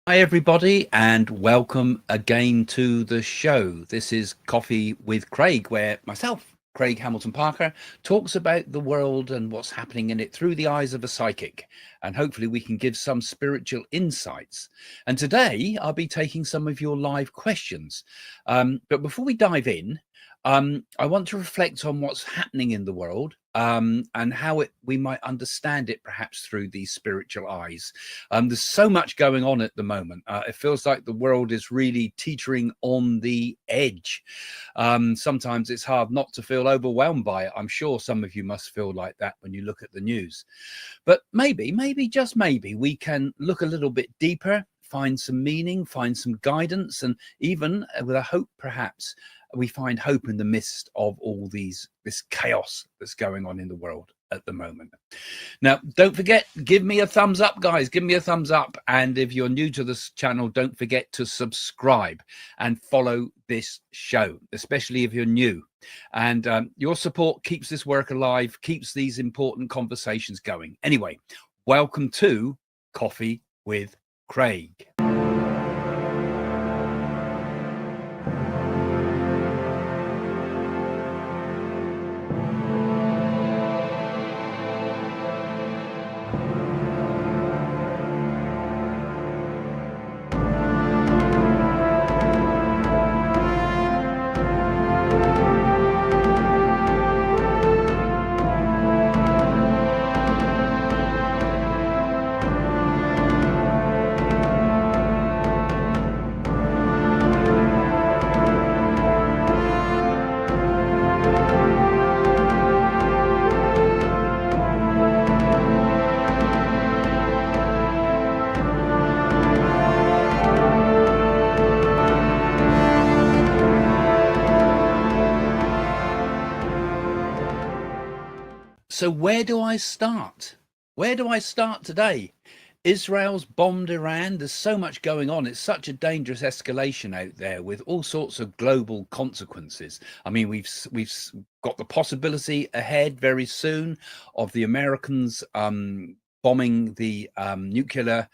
Hi, everybody, and welcome again to the show. This is Coffee with Craig, where myself, Craig Hamilton Parker, talks about the world and what's happening in it through the eyes of a psychic. And hopefully, we can give some spiritual insights. And today, I'll be taking some of your live questions. But before we dive in, I want to reflect on what's happening in the world and how we might understand it perhaps through these spiritual eyes. There's so much going on at the moment. It feels like the world is really teetering on the edge. Sometimes it's hard not to feel overwhelmed by it. I'm sure some of you must feel like that when you look at the news. But maybe, just maybe, we can look a little bit deeper, find some meaning, find some guidance, and even with a hope, perhaps, we find hope in the midst of all this chaos that's going on in the world at the moment. Now, don't forget, give me a thumbs up, guys. Give me a thumbs up. And if you're new to this channel, don't forget to subscribe and follow this show, especially if you're new. And your support keeps this work alive, keeps these important conversations going. Anyway, welcome to Coffee with Craig. So where do I start? Where do I start today? Israel's bombed Iran. There's so much going on. It's such a dangerous escalation out there with all sorts of global consequences. I mean, we've got the possibility ahead very soon of the Americans bombing the nuclear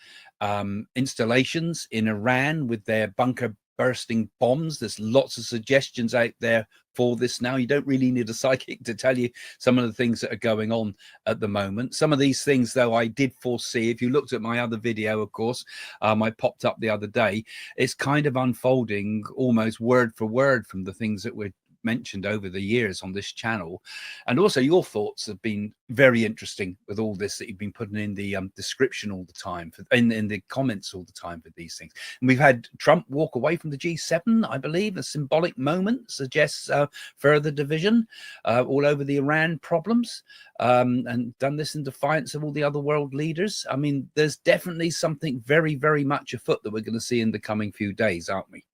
installations in Iran with their bunker bursting bombs. There's lots of suggestions out there for this now. You don't really need a psychic to tell you some of the things that are going on at the moment. Some of these things, though, I did foresee. If you looked at my other video, of course, I popped up the other day, it's kind of unfolding almost word for word from the things that we're mentioned over the years on this channel. And also your thoughts have been very interesting with all this that you've been putting in the description all the time, in the comments all the time for these things. And we've had Trump walk away from the G7, I believe. A symbolic moment suggests further division all over the Iran problems, and done this in defiance of all the other world leaders. I mean, there's definitely something very, very much afoot that we're going to see in the coming few days, aren't we?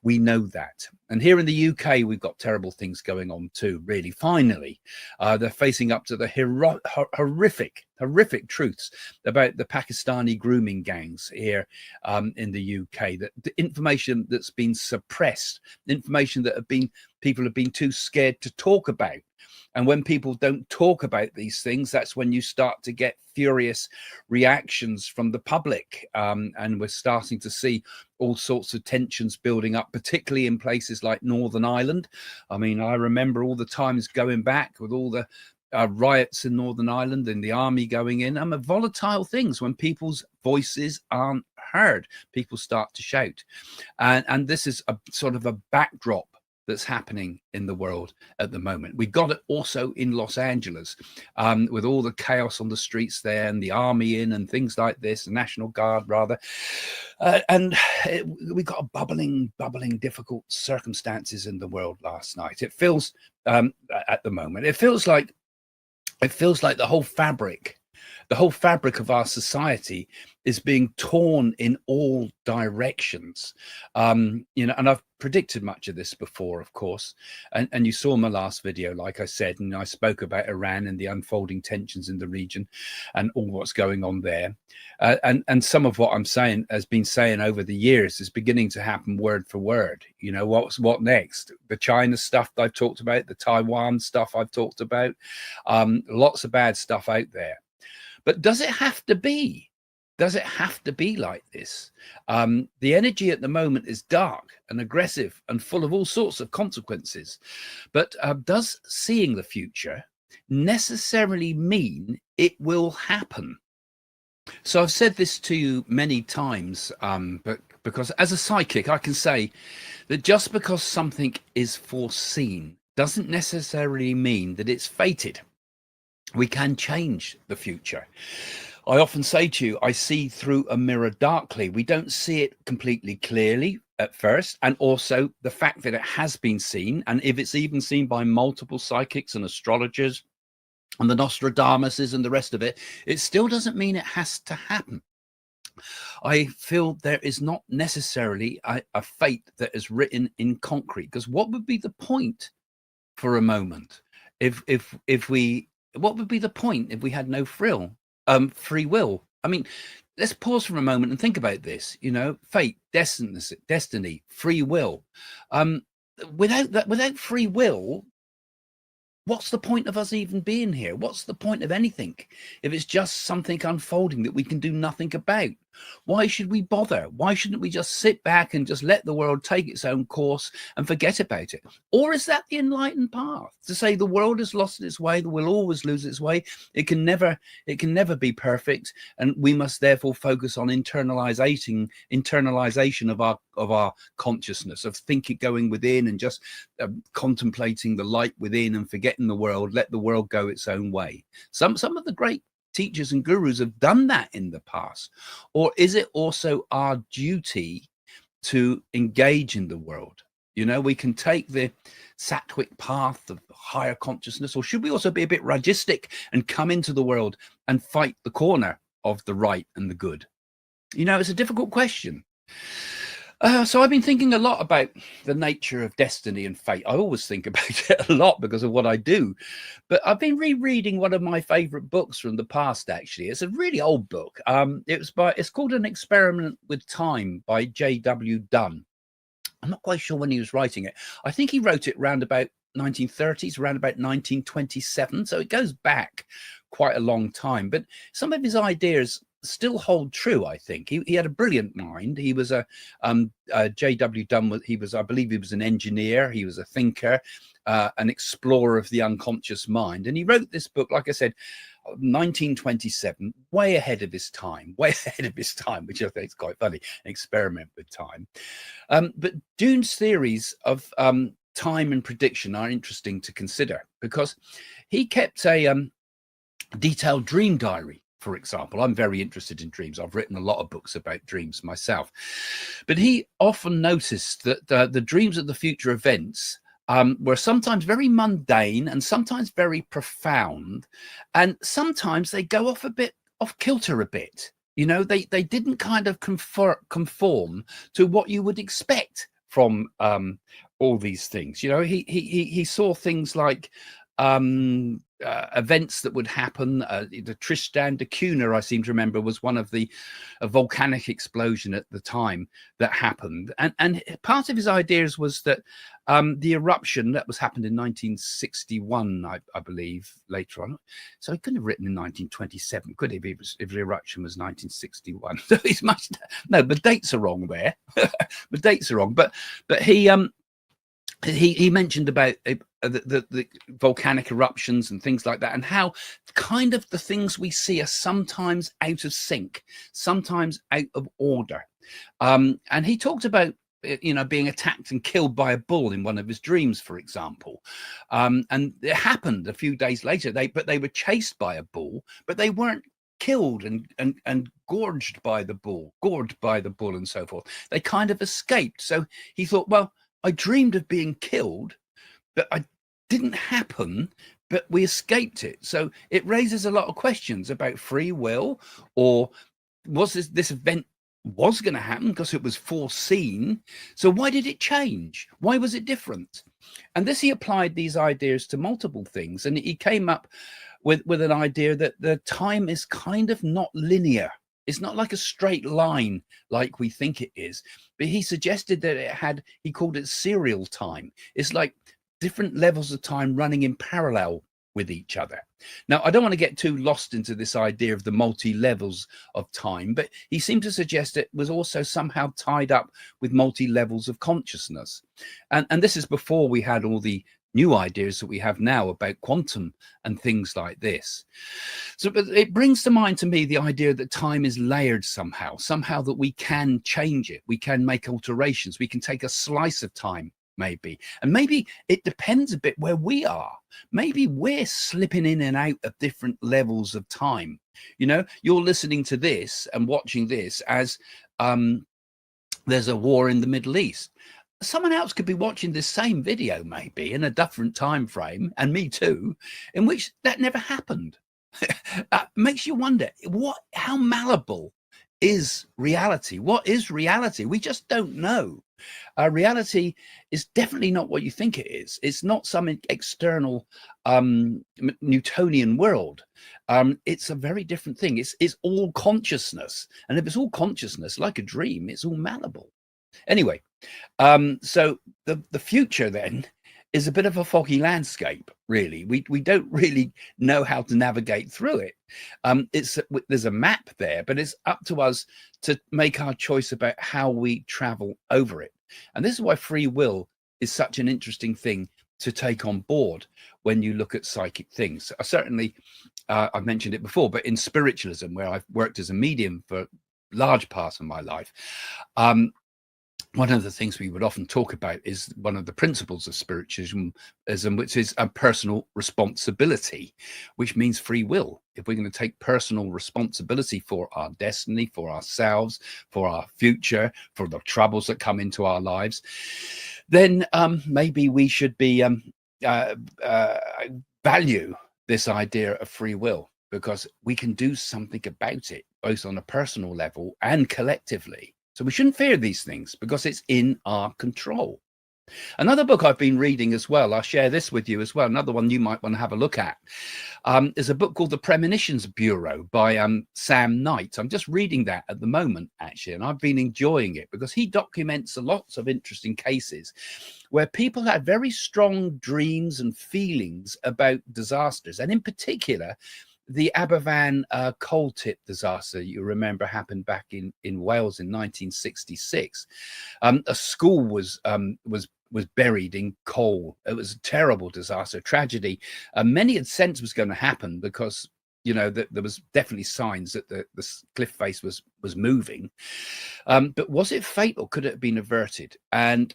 We know that. And here in the UK, we've got terrible things going on too, really. Finally, they're facing up to the horrific truths about the Pakistani grooming gangs here in the UK. That the information that's been suppressed, information that people have been too scared to talk about. And when people don't talk about these things, that's when you start to get furious reactions from the public. And we're starting to see all sorts of tensions building up, particularly in places like Northern Ireland. I mean, I remember all the times going back with all the riots in Northern Ireland and the army going in. Volatile things when people's voices aren't heard. People start to shout. And this is a sort of a backdrop that's happening in the world at the moment. We got it also in Los Angeles with all the chaos on the streets there and the army in and things like this, the National Guard rather. We got bubbling, difficult circumstances in the world last night. It feels at the moment, it feels like the whole fabric of our society is being torn in all directions. And I've predicted much of this before, of course, and you saw my last video, like I said, and I spoke about Iran and the unfolding tensions in the region and all what's going on there. And some of what I'm saying has been saying over the years is beginning to happen word for word. What next? The China stuff that I've talked about, the Taiwan stuff I've talked about, lots of bad stuff out there. But does it have to be Does it have to be like this? The energy at the moment is dark and aggressive and full of all sorts of consequences. But does seeing the future necessarily mean it will happen? So I've said this to you many times, but because as a psychic, I can say that just because something is foreseen doesn't necessarily mean that it's fated. We can change the future. I often say to you, I see through a mirror darkly. We don't see it completely clearly at first. And also the fact that it has been seen, and if it's even seen by multiple psychics and astrologers and the Nostradamuses and the rest of it, it still doesn't mean it has to happen. I feel there is not necessarily a fate that is written in concrete, because what would be the point for a moment if we what would be the point if we had no free will? I mean, let's pause for a moment and think about this. Fate, destiny, free will. Without free will, what's the point of us even being here? What's the point of anything if it's just something unfolding that we can do nothing about? Why should we bother? Why shouldn't we just sit back and just let the world take its own course and forget about it? Or is that the enlightened path, to say the world has lost its way, the will always lose its way, it can never be perfect, and we must therefore focus on internalization of our consciousness, of thinking, going within and just contemplating the light within and forgetting the world, let the world go its own way. Some of the great teachers and gurus have done that in the past. Or is it also our duty to engage in the world? We can take the sattvic path of higher consciousness, or should we also be a bit ragistic and come into the world and fight the corner of the right and the good? It's a difficult question. So I've been thinking a lot about the nature of destiny and fate. I always think about it a lot because of what I do. But I've been rereading one of my favorite books from the past, actually. It's a really old book. It's called An Experiment with Time by J.W. Dunne. I'm not quite sure when he was writing it. I think he wrote it around about 1930s, around about 1927. So it goes back quite a long time. But some of his ideas still hold true. I think he had a brilliant mind. He was J.W. Dunne. I believe he was an engineer. He was a thinker, an explorer of the unconscious mind. And he wrote this book, like I said, 1927, way ahead of his time, which I think is quite funny. An experiment with time. But Dunne's theories of time and prediction are interesting to consider, because he kept a detailed dream diary. For example, I'm very interested in dreams. I've written a lot of books about dreams myself. But he often noticed that the dreams of the future events were sometimes very mundane and sometimes very profound. And sometimes they go off kilter a bit. They didn't kind of conform to what you would expect from all these things. He saw things like events that would happen. The Tristan da Cunha, I seem to remember, was one of the volcanic explosion at the time that happened. And part of his ideas was that the eruption that happened in 1961, I believe, later on. So he couldn't have written in 1927, could he? If the eruption was 1961. So he's no, the dates are wrong there. The dates are wrong. But he mentioned about the volcanic eruptions and things like that, and how kind of the things we see are sometimes out of sync, sometimes out of order. And he talked about being attacked and killed by a bull in one of his dreams, for example. And it happened a few days later. They were chased by a bull, but they weren't killed and gorged by the bull, and so forth. They kind of escaped. So he thought, well, I dreamed of being killed, but I didn't happen, but we escaped it. So it raises a lot of questions about free will, or was this event was going to happen because it was foreseen? So why did it change? Why was it different? And he applied these ideas to multiple things, and he came up with an idea that the time is kind of not linear. It's not like a straight line like we think it is, but he suggested that he called it serial time. It's like different levels of time running in parallel with each other. Now, I don't want to get too lost into this idea of the multi-levels of time, but he seemed to suggest it was also somehow tied up with multi-levels of consciousness. And this is before we had all the new ideas that we have now about quantum and things like this. So but it brings to mind to me the idea that time is layered somehow that we can change it, we can make alterations, we can take a slice of time maybe, and maybe it depends a bit where we are. Maybe we're slipping in and out of different levels of time. You know, you're listening to this and watching this as there's a war in the Middle East. Someone else could be watching this same video maybe in a different time frame, and me too, in which that never happened. Makes you wonder how malleable is reality? What is reality? We just don't know. Reality is definitely not what you think it is. It's not some external Newtonian world. It's a very different thing. It's all consciousness, and if it's all consciousness, like a dream, it's all malleable. Anyway, so the future then is a bit of a foggy landscape, really. We don't really know how to navigate through it. There's a map there, but it's up to us to make our choice about how we travel over it. And this is why free will is such an interesting thing to take on board when you look at psychic things. Certainly, I've mentioned it before, but in spiritualism, where I've worked as a medium for large parts of my life, one of the things we would often talk about is one of the principles of spiritualism, which is a personal responsibility, which means free will. If we're going to take personal responsibility for our destiny, for ourselves, for our future, for the troubles that come into our lives, then maybe we should be value this idea of free will, because we can do something about it, both on a personal level and collectively. So we shouldn't fear these things because it's in our control. Another book I've been reading as well, I'll share this with you as well, another one you might want to have a look at, is a book called The Premonitions Bureau by Sam Knight. I'm just reading that at the moment, actually, and I've been enjoying it because he documents lots of interesting cases where people had very strong dreams and feelings about disasters, and in particular, the Aberfan coal tip disaster, you remember, happened back in Wales in 1966. A school was buried in coal. It was a terrible disaster, tragedy. Many had sensed was going to happen because, you know, that there was definitely signs that the cliff face was moving. But was it fate, or could it have been averted? And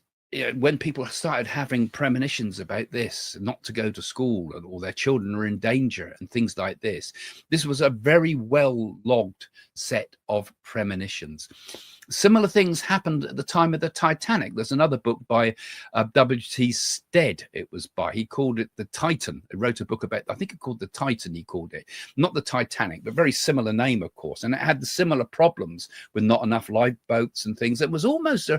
when people started having premonitions about this, not to go to school, or their children are in danger and things like this, this was a very well logged set of premonitions. Similar things happened at the time of the Titanic. There's another book by W.T. Stead, it was by. He called it The Titan. He wrote a book about, I think it called The Titan, he called it. Not the Titanic, but very similar name, of course. And it had the similar problems with not enough lifeboats and things. It was almost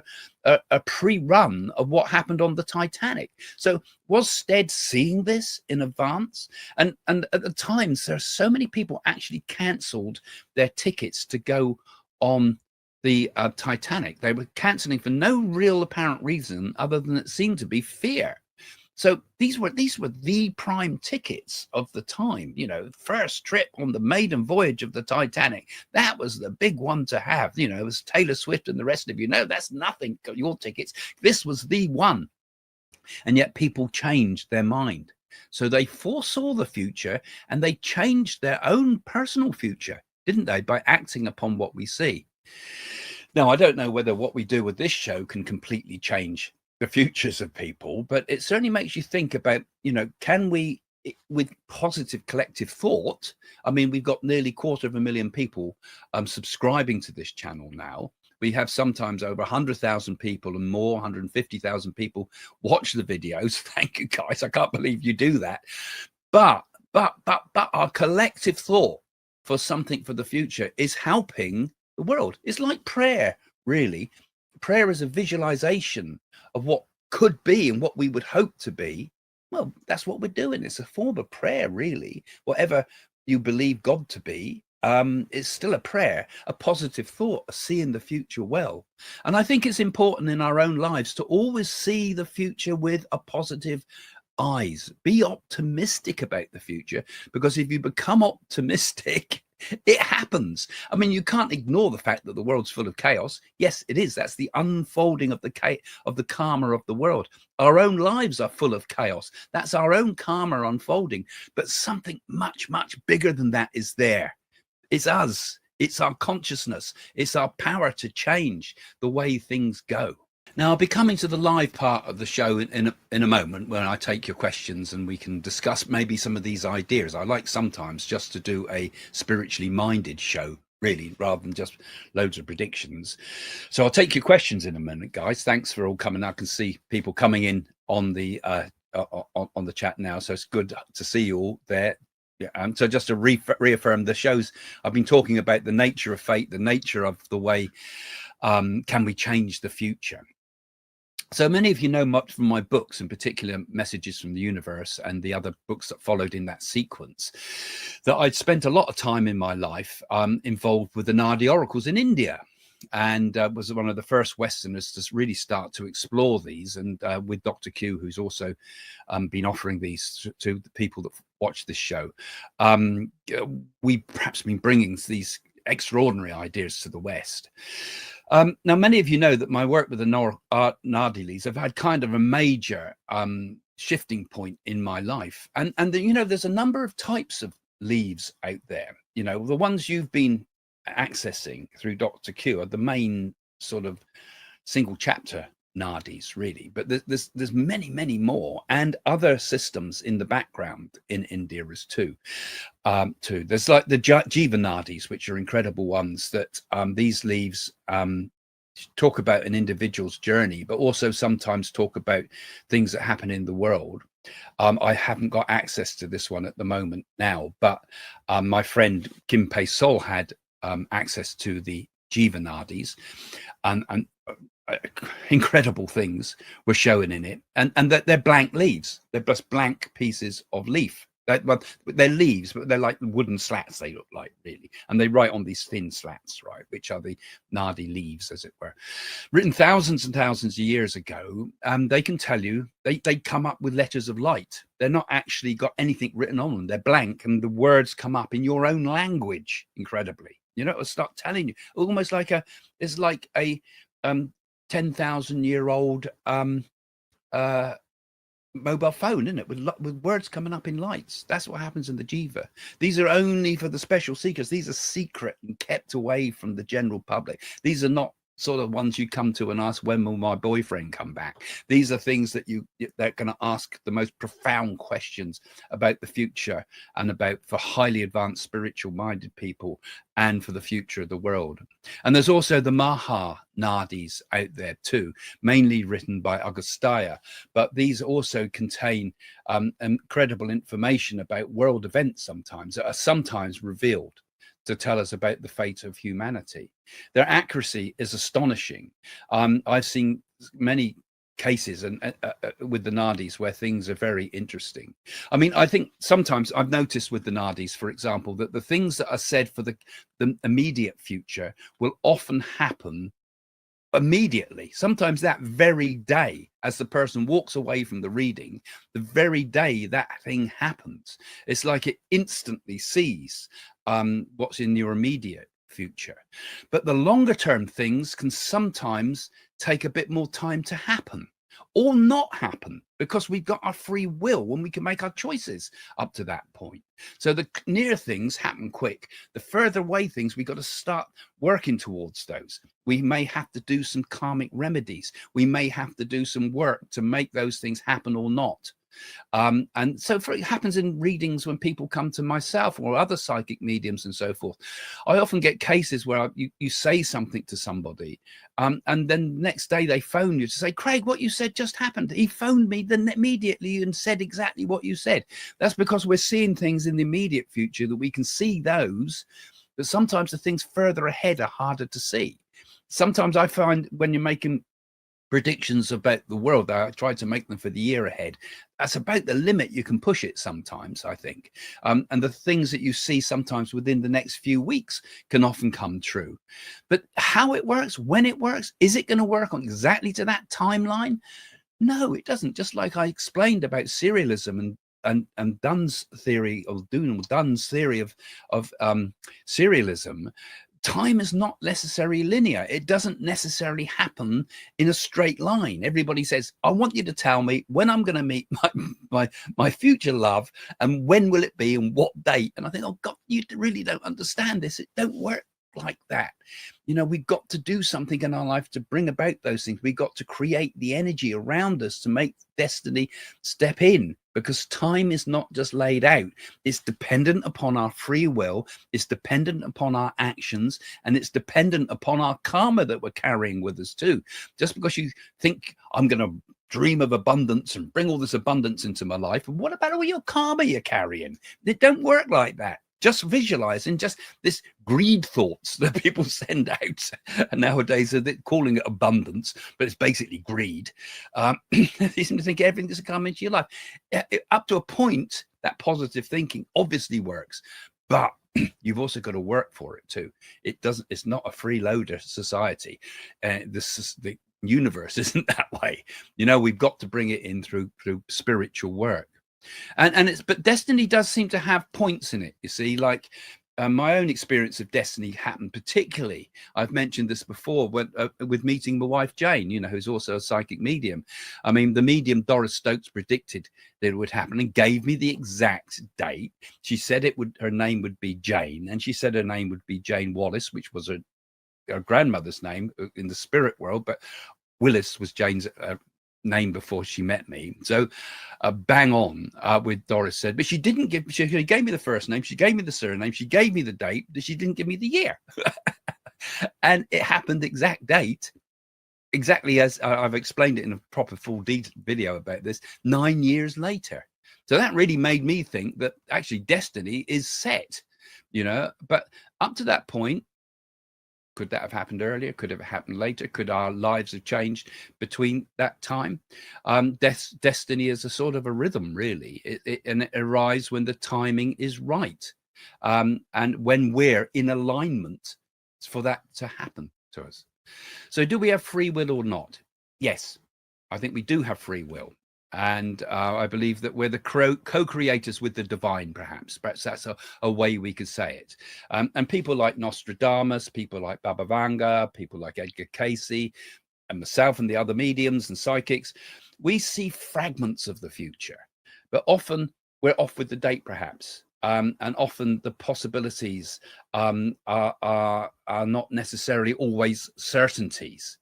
a pre-run of what happened on the Titanic. So was Stead seeing this in advance? And at the time, so many people actually cancelled their tickets to go on the Titanic. They were cancelling for no real apparent reason other than it seemed to be fear. So these were the prime tickets of the time. You know, first trip on the maiden voyage of the Titanic. That was the big one to have. You know, it was Taylor Swift and the rest of you. No, that's nothing. Your tickets. This was the one. And yet people changed their mind. So they foresaw the future and they changed their own personal future, didn't they, by acting upon what we see. Now, I don't know whether what we do with this show can completely change the futures of people, but it certainly makes you think about, you know, can we, with positive collective thought, I mean, we've got nearly 250,000 people subscribing to this channel now. We have sometimes over 100,000 people and more, 150,000 people watch the videos. Thank you, guys. I can't believe you do that. But our collective thought for something for the future is helping the world. It's like prayer, really. Prayer is a visualization of what could be and what we would hope to be. Well, that's what we're doing. It's a form of prayer, really. Whatever you believe God to be, it's still a prayer, a positive thought, a seeing the future well. And I think it's important in our own lives to always see the future with a positive eyes. Be optimistic about the future, because if you become optimistic, it happens. I mean, you can't ignore the fact that the world's full of chaos. Yes, it is. That's the unfolding of the karma of the world. Our own lives are full of chaos. That's our own karma unfolding. But something much, much bigger than that is there. It's us. It's our consciousness. It's our power to change the way things go. Now, I'll be coming to the live part of the show in a moment, when I take your questions and we can discuss maybe some of these ideas. I like sometimes just to do a spiritually minded show, really, rather than just loads of predictions. So I'll take your questions in a minute, guys. Thanks for all coming. I can see people coming in on the chat now, so it's good to see you all there. Yeah, so just to reaffirm the shows, I've been talking about the nature of fate, the nature of the way can we change the future. So many of you know much from my books, in particular Messages from the Universe and the other books that followed in that sequence, that I'd spent a lot of time in my life involved with the Naadi oracles in India, and was one of the first Westerners to really start to explore these, and with Dr. Q, who's also been offering these to the people that watch this show. We perhaps been bringing these extraordinary ideas to the West. Now, many of you know that my work with the Naadi leaves have had kind of a major shifting point in my life. And you know, there's a number of types of leaves out there. You know, the ones you've been accessing through Dr. Q are the main sort of single chapter Nadis, really. But there's many, many more, and other systems in the background in India as too. There's like the Jiva Nadis, which are incredible ones that these leaves talk about an individual's journey, but also sometimes talk about things that happen in the world. I haven't got access to this one at the moment now, but my friend Kim Pei Sol had access to the Jiva Nadis, and incredible things were shown in it, and that they're blank leaves. They're just blank pieces of leaf. They're leaves, but they're like wooden slats, they look like, really, and they write on these thin slats, right, which are the Naadi leaves, as it were, written thousands and thousands of years ago. They can tell you they come up with letters of light. They're not actually got anything written on them. They're blank, and the words come up in your own language, incredibly. You know, it'll start telling you, almost like it's like a 10,000-year-old mobile phone, isn't it, with words coming up in lights. That's what happens in the Jiva. These are only for the special seekers. These are secret and kept away from the general public. These are not sort of ones you come to and ask, when will my boyfriend come back? These are things that they're going to ask the most profound questions about the future, and about, for highly advanced spiritual minded people, and for the future of the world. And there's also the Maha Nadis out there too, mainly written by Agastya, but these also contain incredible information about world events sometimes, that are sometimes revealed to tell us about the fate of humanity. Their accuracy is astonishing. I've seen many cases and with the Nadis where things are very interesting. I mean, I think sometimes I've noticed with the Nadis, for example, that the things that are said for the immediate future will often happen immediately, sometimes that very day, as the person walks away from the reading, the very day that thing happens. It's like it instantly sees what's in your immediate future. But the longer term things can sometimes take a bit more time to happen, or not happen, because we've got our free will when we can make our choices up to that point. So the near things happen quick. The further away things, we've got to start working towards those. We may have to do some karmic remedies. We may have to do some work to make those things happen or not. And so it happens in readings when people come to myself or other psychic mediums and so forth. I often get cases where you say something to somebody, and then the next day they phone you to say, Craig, what you said just happened. He phoned me then immediately and said exactly what you said. That's because we're seeing things in the immediate future that we can see those, but sometimes the things further ahead are harder to see. Sometimes I find when you're making predictions about the world, I try to make them for the year ahead. That's about the limit you can push it sometimes, I think. And the things that you see sometimes within the next few weeks can often come true. But how it works, when it works, is it going to work on exactly to that timeline? No, it doesn't. Just like I explained about serialism and Dunne's theory, or Dunne's theory of serialism, time is not necessarily linear. It doesn't necessarily happen in a straight line. Everybody says, I want you to tell me when I'm going to meet my future love, and when will it be, and what date. And I think, oh God, you really don't understand this. It don't work like that. You know, we've got to do something in our life to bring about those things. We've got to create the energy around us to make destiny step in, because time is not just laid out. It's dependent upon our free will, it's dependent upon our actions, and it's dependent upon our karma that we're carrying with us too. Just because you think I'm going to dream of abundance and bring all this abundance into my life, what about all your karma you're carrying? It don't work like that. Just visualizing just this greed thoughts that people send out, and nowadays they're calling it abundance, but it's basically greed. They seem to think everything that's come into your life. Up to a point, that positive thinking obviously works, but you've also got to work for it too. It's not a freeloader society. The universe isn't that way. You know, we've got to bring it in through spiritual work. But destiny does seem to have points in it, you see. Like my own experience of destiny happened particularly, I've mentioned this before, with meeting my wife Jane, you know, who's also a psychic medium. I mean, the medium Doris Stokes predicted that it would happen and gave me the exact date. She said her name would be Jane, and she said her name would be Jane Wallace, which was her grandmother's name in the spirit world, but Willis was Jane's name before she met me. So bang on with Doris said, but she gave me the first name, she gave me the surname, she gave me the date, but she didn't give me the year. And it happened exact date, exactly as I've explained it in a proper full video about this, 9 years later. So that really made me think that actually destiny is set, you know. But up to that point, could that have happened earlier? Could it have happened later? Could our lives have changed between that time? Destiny is a sort of a rhythm, really, and it arrives when the timing is right, and when we're in alignment for that to happen to us. So do we have free will or not? Yes, I think we do have free will. And I believe that we're the co-creators with the divine, perhaps that's a way we could say it. And people like Nostradamus, people like Baba Vanga, people like Edgar Cayce, and myself and the other mediums and psychics, we see fragments of the future, but often we're off with the date, perhaps. And often the possibilities are not necessarily always certainties.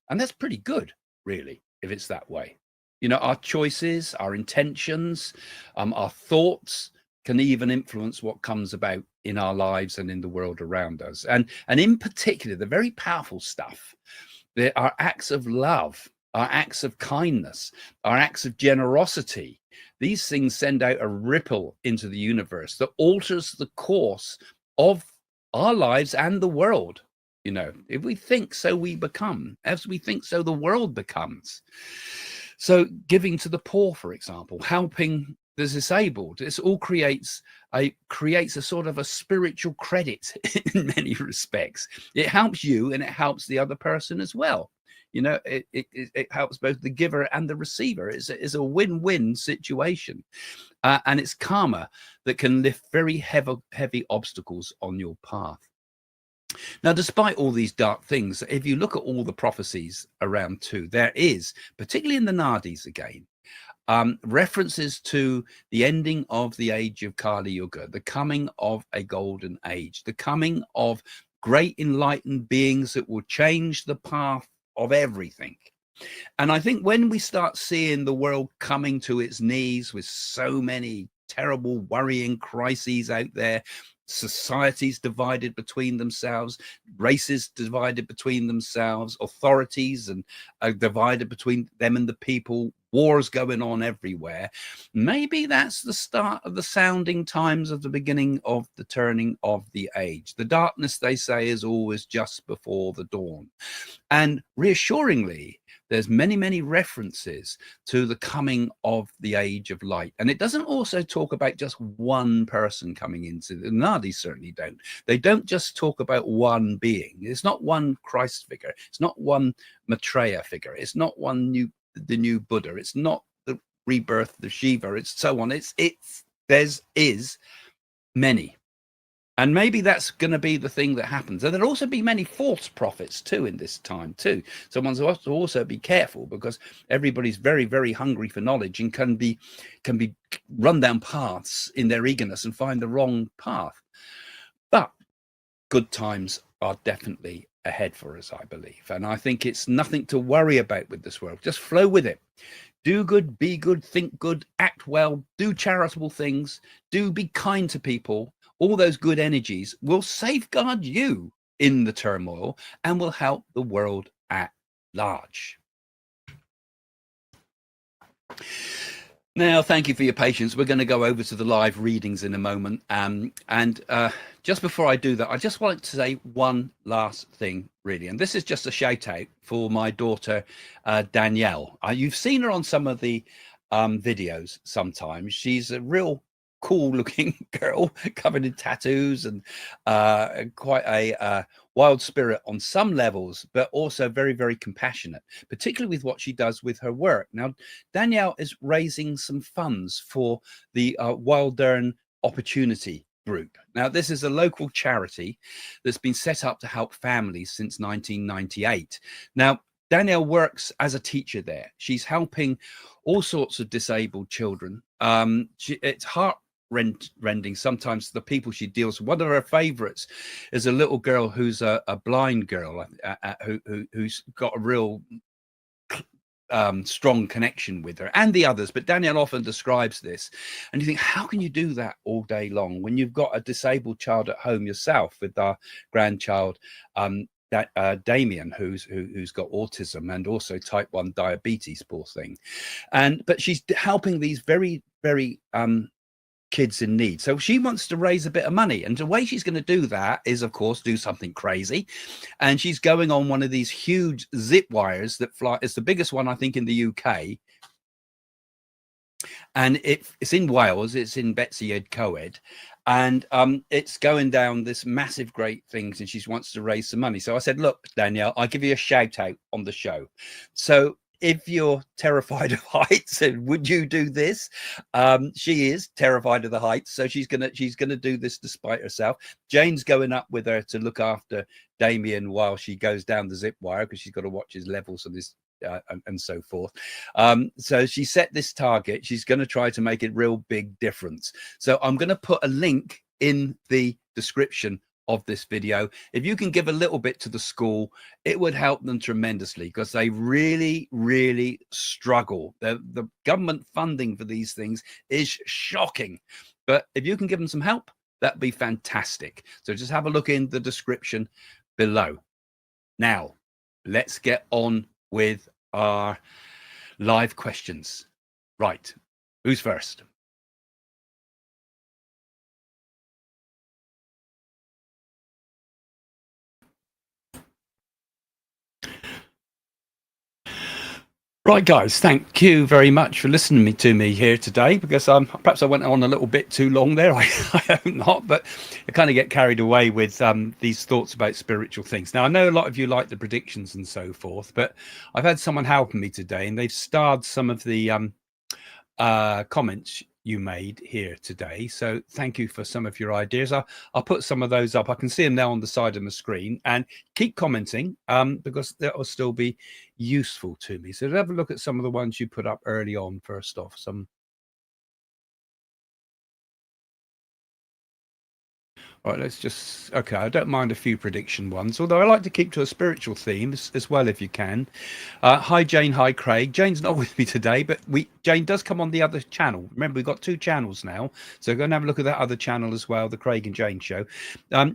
And that's pretty good, really, if it's that way. You know, our choices, our intentions, our thoughts can even influence what comes about in our lives and in the world around us. And in particular, the very powerful stuff, there are acts of love, our acts of kindness, our acts of generosity. These things send out a ripple into the universe that alters the course of our lives and the world. You know, if we think, so we become. As we think, so the world becomes. So giving to the poor, for example, helping the disabled, this all creates a sort of a spiritual credit in many respects. It helps you and it helps the other person as well. You know, it helps both the giver and the receiver. It's a win-win situation. And it's karma that can lift very heavy obstacles on your path. Now, despite all these dark things, if you look at all the prophecies around too, there is, particularly in the Naadis again, references to the ending of the age of Kali Yuga, the coming of a golden age, the coming of great enlightened beings that will change the path of everything. And I think when we start seeing the world coming to its knees with so many terrible, worrying crises out there, societies divided between themselves, races divided between themselves, authorities and divided between them and the people, wars going on everywhere, maybe that's the start of the sounding times of the beginning of the turning of the age. The darkness, they say, is always just before the dawn. And reassuringly, there's many references to the coming of the age of light. And it doesn't also talk about just one person coming into the Naadi, certainly don't. They don't just talk about one being. It's not one Christ figure. It's not one Maitreya figure. It's not one new the new Buddha. It's not the rebirth of Shiva. It's so on. There's many. And maybe that's going to be the thing that happens. And there'll also be many false prophets too in this time too. So one has to also be careful, because everybody's very, very hungry for knowledge and can be run down paths in their eagerness and find the wrong path. But good times are definitely ahead for us, I believe. And I think it's nothing to worry about with this world. Just flow with it. Do good, be good, think good, act well, do charitable things, be kind to people. All those good energies will safeguard you in the turmoil and will help the world at large. Now, thank you for your patience. We're going to go over to the live readings in a moment. Just before I do that, I just want to say one last thing, really. And this is just a shout out for my daughter, Danielle. You've seen her on some of the videos sometimes. She's a real cool looking girl, covered in tattoos, and quite a wild spirit on some levels, but also very, very compassionate, particularly with what she does with her work. Now, Danielle is raising some funds for the Wildern Opportunity Group. Now, this is a local charity that's been set up to help families since 1998. Now, Danielle works as a teacher there. She's helping all sorts of disabled children. It's heart-rending sometimes, the people she deals with. One of her favorites is a little girl who's a blind girl who's got a real strong connection with her and the others. But Danielle often describes this, and you think, how can you do that all day long when you've got a disabled child at home yourself? With our grandchild Damien, who's got autism and also type 1 diabetes, poor thing. But she's helping these very, very kids in need. So she wants to raise a bit of money, and the way she's going to do that is, of course, do something crazy. And she's going on one of these huge zip wires that fly. It's the biggest one, I think, in the UK, and it's in Wales. It's in Betsy Ed Coed, and it's going down this massive great things, and she wants to raise some money. So I said, look, Danielle, I'll give you a shout out on the show. So if you're terrified of heights, would you do this? She is terrified of the heights, so she's gonna do this despite herself. Jane's going up with her to look after Damien while she goes down the zip wire, because she's got to watch his levels on this and so forth. So she set this target. She's going to try to make a real big difference. So I'm going to put a link in the description of this video. If you can give a little bit to the school, it would help them tremendously, because they really, really struggle. The government funding for these things is shocking, but if you can give them some help, that'd be fantastic. So just have a look in the description below. Now, let's get on with our live questions. Right, who's first? Right, guys, thank you very much for listening to me here today, because perhaps I went on a little bit too long there. I hope not, but I kind of get carried away with these thoughts about spiritual things. Now, I know a lot of you like the predictions and so forth, but I've had someone helping me today, and they've starred some of the comments you made here today. So thank you for some of your ideas. I'll put some of those up. I can see them now on the side of my screen, and keep commenting because that will still be useful to me. So have a look at some of the ones you put up early on. First off, all right, let's just, okay, I don't mind a few prediction ones, although I like to keep to a spiritual theme as well, if you can. Hi, Jane. Hi, Craig. Jane's not with me today, but Jane does come on the other channel. Remember, we've got 2 channels now, so go and have a look at that other channel as well, the Craig and Jane show.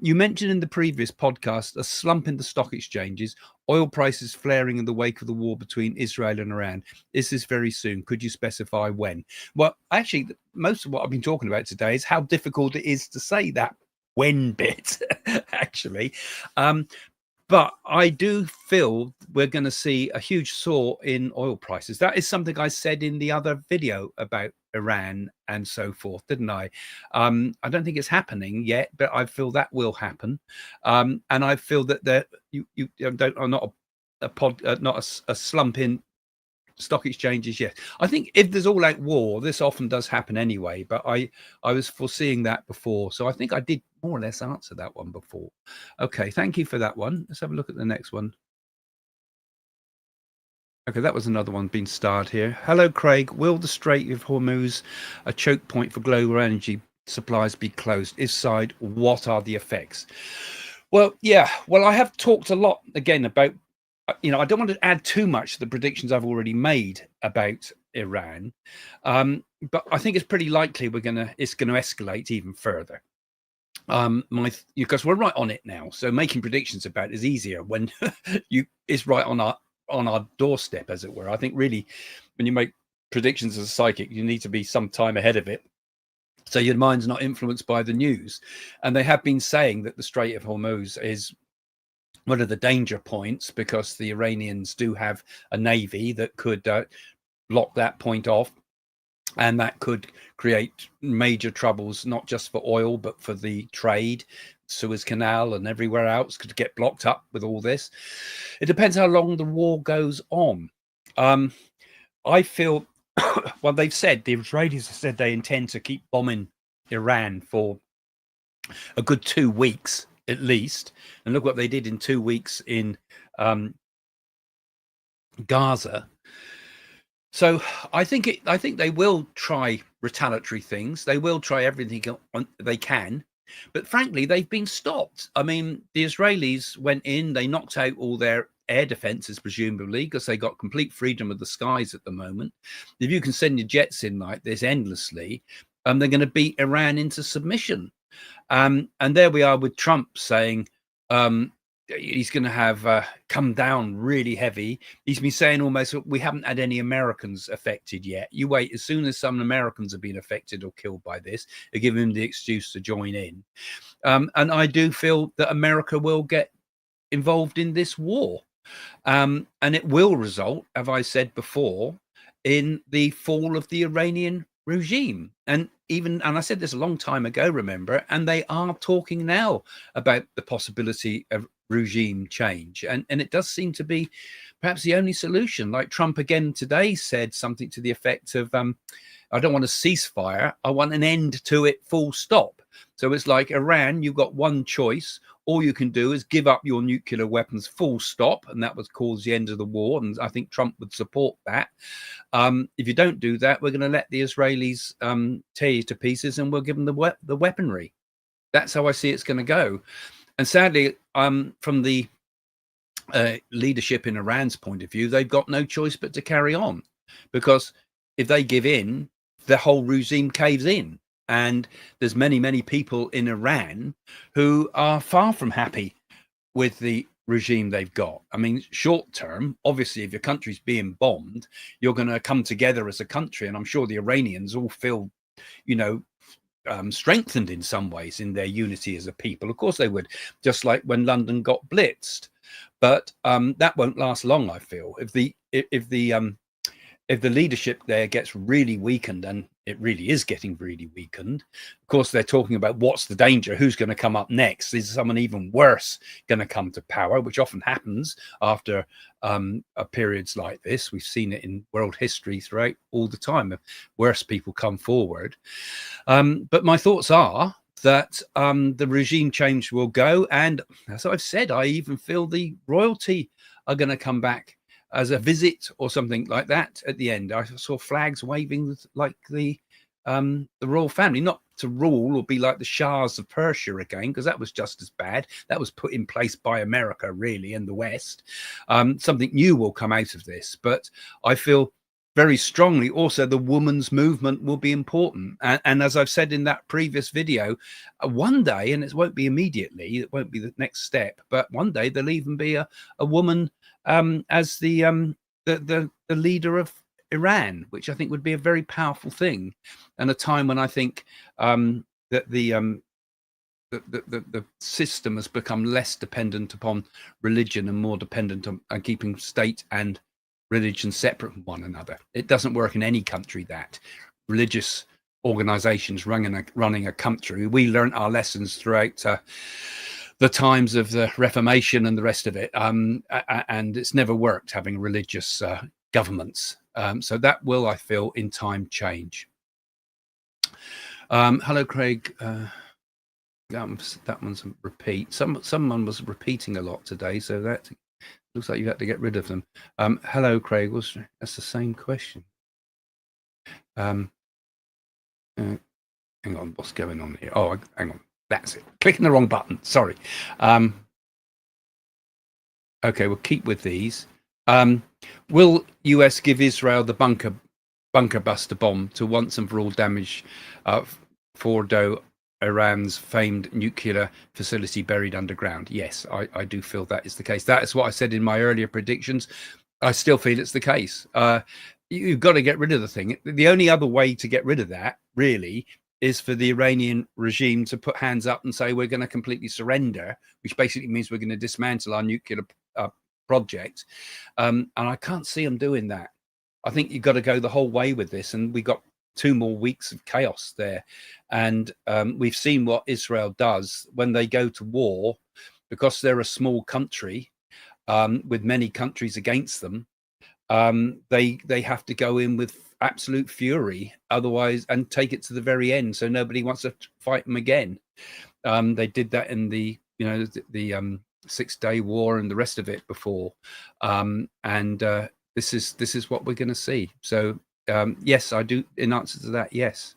You mentioned in the previous podcast a slump in the stock exchanges, oil prices flaring in the wake of the war between Israel and Iran. Is this very soon? Could you specify when? Well, actually, most of what I've been talking about today is how difficult it is to say that when bit, actually. But I do feel we're going to see a huge soar in oil prices. That is something I said in the other video about Iran and so forth, didn't I? I don't think it's happening yet, but I feel that will happen. And I feel that you don't are not a slump in stock exchanges, yes. I think if there's all-out war, this often does happen anyway, but I was foreseeing that before. So I think I did more or less answer that one before. Okay, thank you for that one. Let's have a look at the next one. Okay, that was another one being starred here. Hello, Craig. Will the Strait of Hormuz, a choke point for global energy supplies, be closed? If so, what are the effects? Well, yeah. Well, I have talked a lot again about, I don't want to add too much to the predictions I've already made about Iran, but I think it's pretty likely it's gonna escalate even further. Because we're right on it now, so making predictions about it is easier when it's right on our doorstep, as it were. I think really, when you make predictions as a psychic, you need to be some time ahead of it, so your mind's not influenced by the news. And they have been saying that the Strait of Hormuz is one of the danger points, because the Iranians do have a navy that could block that point off, and that could create major troubles, not just for oil, but for the trade. Suez Canal and everywhere else could get blocked up with all this. It depends how long the war goes on. I feel, well, the Israelis have said they intend to keep bombing Iran for a good 2 weeks at least. And look what they did in 2 weeks in Gaza. So I think they will try retaliatory things. They will try everything they can. But frankly, they've been stopped. I mean, the Israelis went in, they knocked out all their air defenses, presumably, because they got complete freedom of the skies at the moment. If you can send your jets in like this endlessly, they're going to beat Iran into submission. And there we are with Trump saying he's going to have come down really heavy. He's been saying almost, we haven't had any Americans affected yet. You wait, as soon as some Americans have been affected or killed by this, they give him the excuse to join in. And I do feel that America will get involved in this war. And it will result, as I said before, in the fall of the Iranian regime. And I said this a long time ago, remember, and they are talking now about the possibility of regime change. And it does seem to be perhaps the only solution. Like Trump again today said something to the effect of, I don't want a ceasefire, I want an end to it, full stop. So it's like Iran, you've got one choice. All you can do is give up your nuclear weapons, full stop, and that would cause the end of the war. And I think Trump would support that. If you don't do that, we're going to let the Israelis tear you to pieces, and we'll give them the weaponry. That's how I see it's going to go. And sadly, from the leadership in Iran's point of view, they've got no choice but to carry on, because if they give in, the whole regime caves in. And there's many people in Iran who are far from happy with the regime they've got. I mean, short term, obviously, if your country's being bombed, you're going to come together as a country. And I'm sure the Iranians all feel, strengthened in some ways in their unity as a people. Of course they would, just like when London got blitzed. But that won't last long, I feel. If the leadership there gets really weakened, and it really is getting really weakened, of course, they're talking about what's the danger, who's going to come up next, is someone even worse going to come to power, which often happens after periods like this. We've seen it in world history throughout all the time. Worse people come forward. But my thoughts are that the regime change will go. And as I've said, I even feel the royalty are going to come back as a visit or something like that at the end. I saw flags waving like the royal family, not to rule or be like the Shahs of Persia again, because that was just as bad. That was put in place by America, really, and the West. Something new will come out of this. But I feel very strongly also the women's movement will be important. And as I've said in that previous video, one day, and it won't be immediately, it won't be the next step, but one day there'll even be a woman as the leader of Iran, which I think would be a very powerful thing, and a time when I think that the system has become less dependent upon religion and more dependent on keeping state and religion separate from one another. It doesn't work in any country that religious organizations running a country. We learned our lessons throughout the times of the Reformation and the rest of it, and it's never worked having religious governments. So that will, I feel, in time change. Hello, Craig. That one's a repeat. Someone was repeating a lot today, so that looks like you had to get rid of them. Hello, Craig. That's the same question. Hang on, what's going on here? Oh, hang on. That's it. Clicking the wrong button. Sorry. Okay, we'll keep with these. Will US give Israel the bunker buster bomb to once and for all damage Fordo, Iran's famed nuclear facility buried underground? Yes, I do feel that is the case. That is what I said in my earlier predictions. I still feel it's the case. You've got to get rid of the thing. The only other way to get rid of that, really, is for the Iranian regime to put hands up and say we're going to completely surrender, which basically means we're going to dismantle our nuclear project. And I can't see them doing that. I think you've got to go the whole way with this. And we got 2 more weeks of chaos there. And we've seen what Israel does when they go to war, because they're a small country with many countries against them. They have to go in with absolute fury, otherwise, and take it to the very end. So nobody wants to fight them again. They did that in the 6-day war and the rest of it before. This is what we're going to see. So yes, I do. In answer to that, yes.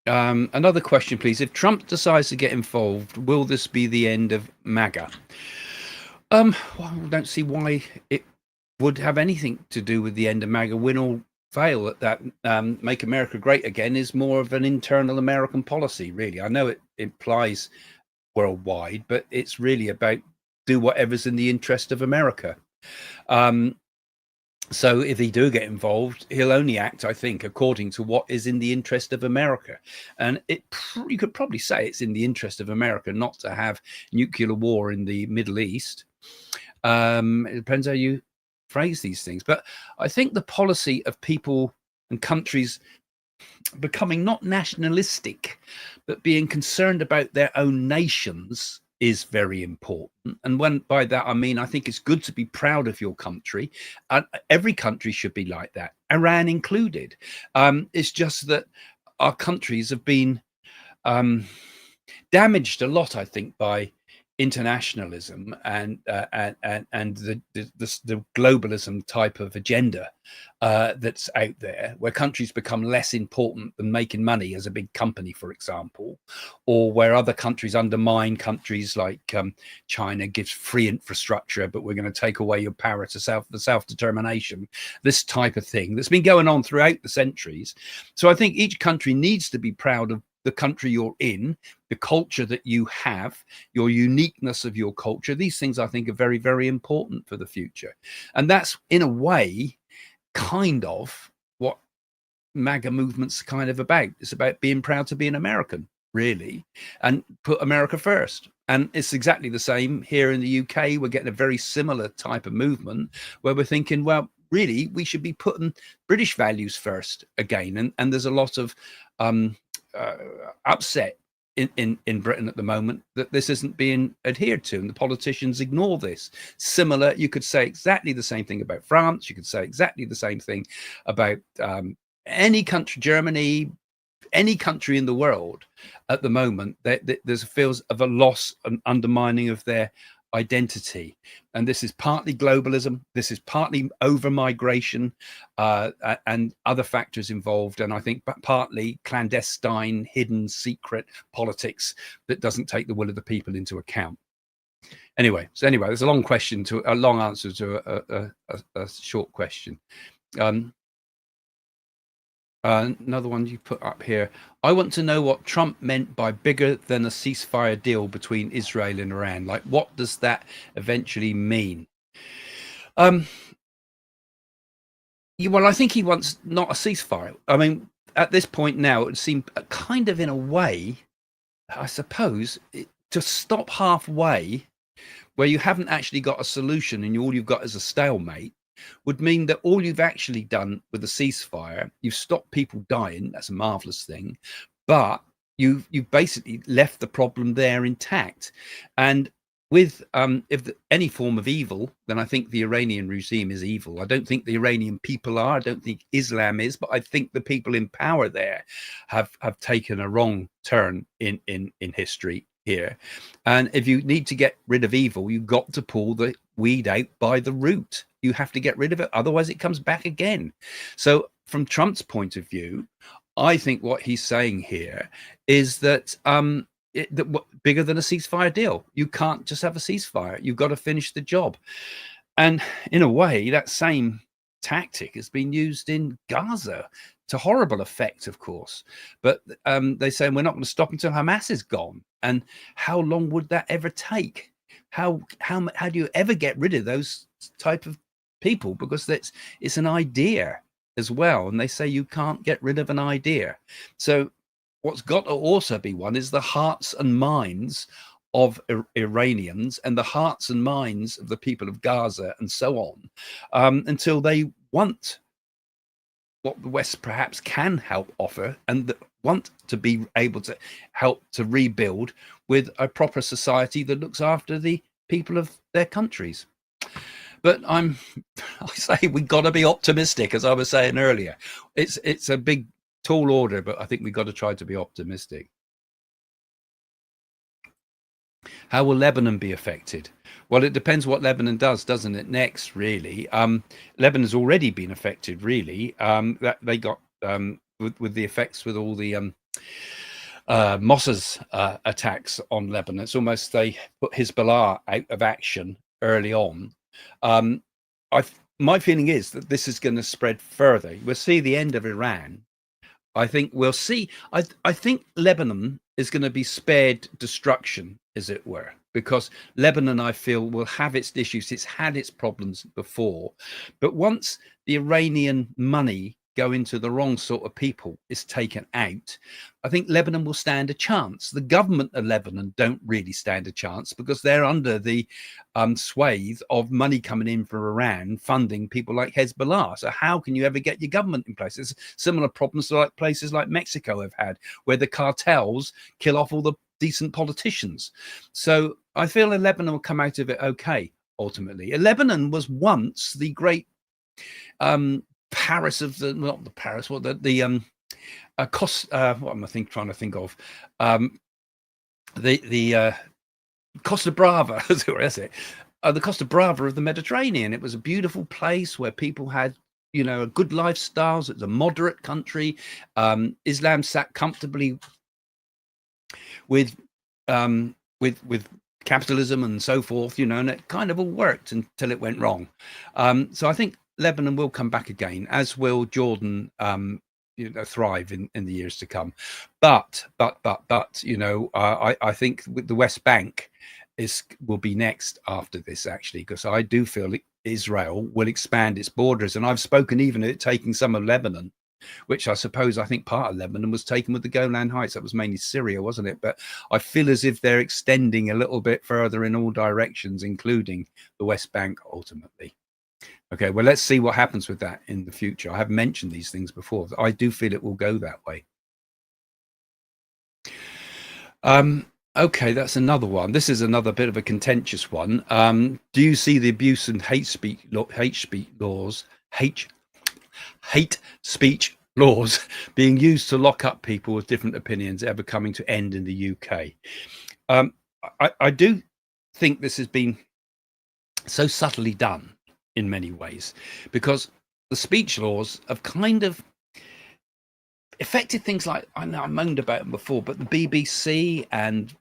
Another question, please. If Trump decides to get involved, will this be the end of MAGA? Well, I don't see why it would have anything to do with the end of MAGA. Win or fail at that. Make America Great Again is more of an internal American policy, really. I know it implies worldwide, but it's really about do whatever's in the interest of America. So if he do get involved, he'll only act, I think, according to what is in the interest of America. And you could probably say it's in the interest of America not to have nuclear war in the Middle East. It depends how you phrase these things. But I think the policy of people and countries becoming not nationalistic, but being concerned about their own nations is very important. And by that I mean I think it's good to be proud of your country. Every country should be like that, Iran included. It's just that our countries have been damaged a lot, I think, by internationalism and the globalism type of agenda that's out there, where countries become less important than making money as a big company, for example, or where other countries undermine countries like China gives free infrastructure, but we're going to take away your power to self-determination. This type of thing that's been going on throughout the centuries. So I think each country needs to be proud of the country you're in, the culture that you have, your uniqueness of your culture. These things I think are very, very important for the future. And that's in a way kind of what MAGA movement's kind of about. It's about being proud to be an American, really, and put America first. And it's exactly the same here in the UK. We're getting a very similar type of movement where we're thinking, well, really, we should be putting British values first again. And there's a lot of upset in Britain at the moment that this isn't being adhered to, and the politicians ignore this. Similar, you could say exactly the same thing about France. You could say exactly the same thing about any country, Germany, any country in the world at the moment. There's feels of a loss and undermining of their identity, and this is partly globalism, this is partly over migration and other factors involved, and I think partly clandestine, hidden, secret politics that doesn't take the will of the people into account. Anyway, there's a long answer to a short question. Another one you put up here. I want to know what Trump meant by bigger than a ceasefire deal between Israel and Iran. Like, what does that eventually mean? Well, I think he wants not a ceasefire. I mean, at this point now, it would seem kind of in a way, I suppose, to stop halfway where you haven't actually got a solution and all you've got is a stalemate would mean that all you've actually done with the ceasefire, you've stopped people dying. That's a marvelous thing. But you've basically left the problem there intact. And with any form of evil, then I think the Iranian regime is evil. I don't think the Iranian people are. I don't think Islam is, but I think the people in power there have taken a wrong turn in history here. And if you need to get rid of evil, you've got to pull the weed out by the root. You have to get rid of it, otherwise it comes back again. So from Trump's point of view, I think what he's saying here is that bigger than a ceasefire deal. You can't just have a ceasefire. You've got to finish the job. And in a way, that same tactic has been used in Gaza to horrible effect, of course. But they say we're not going to stop until Hamas is gone. And how long would that ever take? How do you ever get rid of those type of people? Because it's an idea as well, and they say you can't get rid of an idea. So what's got to also be one is the hearts and minds of Iranians and the hearts and minds of the people of Gaza and so on, until they want what the West perhaps can help offer, and want to be able to help to rebuild with a proper society that looks after the people of their countries. But I say we've got to be optimistic, as I was saying earlier. It's a big, tall order, but I think we've got to try to be optimistic. How will Lebanon be affected? Well, it depends what Lebanon does, doesn't it? Next, really, Lebanon's already been affected. Really, that they got with the effects with all the Mossad's attacks on Lebanon. It's almost they put Hezbollah out of action early on. My feeling is that this is going to spread further. We'll see the end of Iran. I think we'll see. I think Lebanon is going to be spared destruction, as it were, because Lebanon, I feel, will have its issues. It's had its problems before, but once the Iranian money go into the wrong sort of people is taken out, I think Lebanon will stand a chance. The government of Lebanon don't really stand a chance because they're under the swathe of money coming in from Iran funding people like Hezbollah. So how can you ever get your government in place? There's similar problems like places like Mexico have had, where the cartels kill off all the decent politicians. So I feel that Lebanon will come out of it okay, ultimately. Lebanon was once the great Paris of the, not the Paris, what the cost, what am I trying to think of? The Costa Brava, is it? The Costa Brava of the Mediterranean. It was a beautiful place where people had, a good lifestyles. It's a moderate country. Islam sat comfortably with capitalism and so forth, and it kind of all worked until it went wrong. So I think Lebanon will come back again, as will Jordan, thrive in the years to come. But I think with the West Bank will be next after this, actually, because I do feel Israel will expand its borders, and I've spoken even at taking some of Lebanon, which I think part of Lebanon was taken with the Golan Heights. That was mainly Syria, wasn't it? But I feel as if they're extending a little bit further in all directions, including the West Bank ultimately. Okay, well, let's see what happens with that in the future. I have mentioned these things before. I do feel it will go that way. Okay, that's another one. This is another bit of a contentious one. Do you see the abuse and hate speech laws being used to lock up people with different opinions ever coming to end in the UK? I do think this has been so subtly done in many ways, because the speech laws have kind of affected things like, I know I moaned about them before, but the BBC and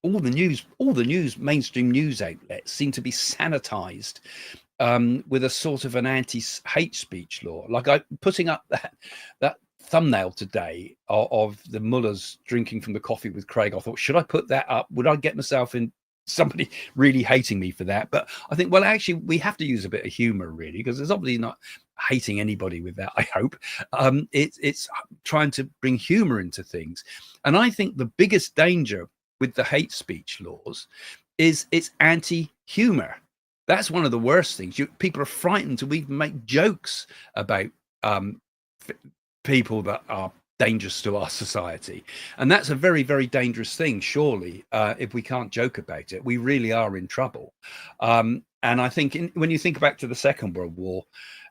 all the news, mainstream news outlets seem to be sanitized with a sort of an anti-hate speech law. Like putting up that thumbnail today of the mullahs drinking from the coffee with Craig. I thought, should I put that up? Would I get myself in somebody really hating me for that? But I think, well, actually, we have to use a bit of humor, really, because there's obviously not hating anybody with that, I hope. It's trying to bring humor into things. And I think the biggest danger with the hate speech laws is it's anti-humor. That's one of the worst things. People are frightened to even make jokes about people that are dangerous to our society. And that's a very, very dangerous thing, surely. If we can't joke about it, we really are in trouble. And I think when you think back to the Second World War,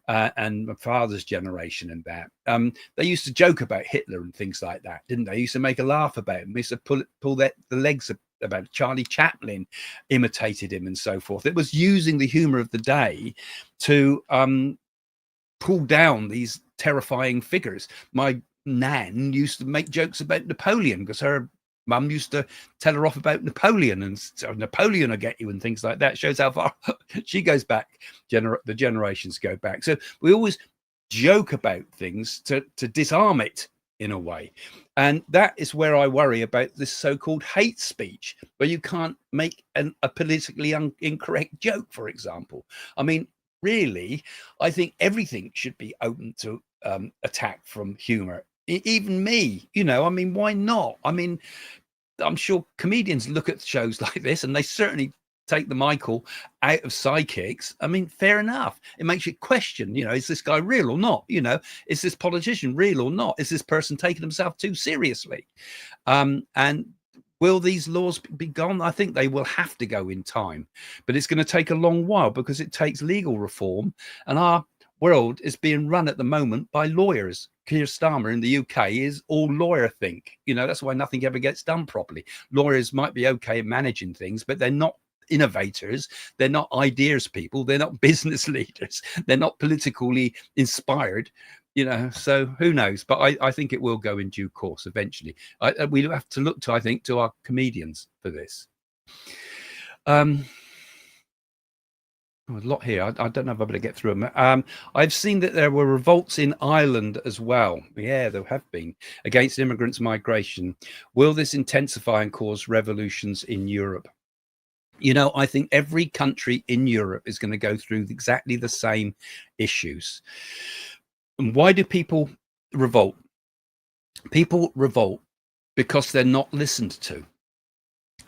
and my father's generation and that, they used to joke about Hitler and things like that, didn't they? Used to make a laugh about him. They used to pull the legs about Charlie Chaplin imitated him and so forth. It was using the humor of the day to pull down these terrifying figures. My nan used to make jokes about Napoleon because her mum used to tell her off about Napoleon, and so Napoleon will get you and things like that. Shows how far she goes back. The generations go back. So we always joke about things to disarm it in a way. And that is where I worry about this so-called hate speech, where you can't make a politically incorrect joke, for example. I mean, really, I think everything should be open to attack from humor. Even me, I mean, why not? I mean, I'm sure comedians look at shows like this and they certainly take the Michael out of sidekicks. I mean, fair enough. It makes you question, is this guy real or not? Is this politician real or not? Is this person taking himself too seriously? And will these laws be gone? I think they will have to go in time, but it's going to take a long while because it takes legal reform, and our world is being run at the moment by lawyers. Keir Starmer in the UK is all lawyer think. That's why nothing ever gets done properly. Lawyers might be okay at managing things, but they're not innovators. They're not ideas people. They're not business leaders. They're not politically inspired. So who knows? But I think it will go in due course eventually. We have to look to our comedians for this. A lot here. I don't know if I'm going to get through them. I've seen that there were revolts in Ireland as well. Yeah, there have been against immigrants' migration. Will this intensify and cause revolutions in Europe? I think every country in Europe is going to go through exactly the same issues. And why do people revolt? People revolt because they're not listened to.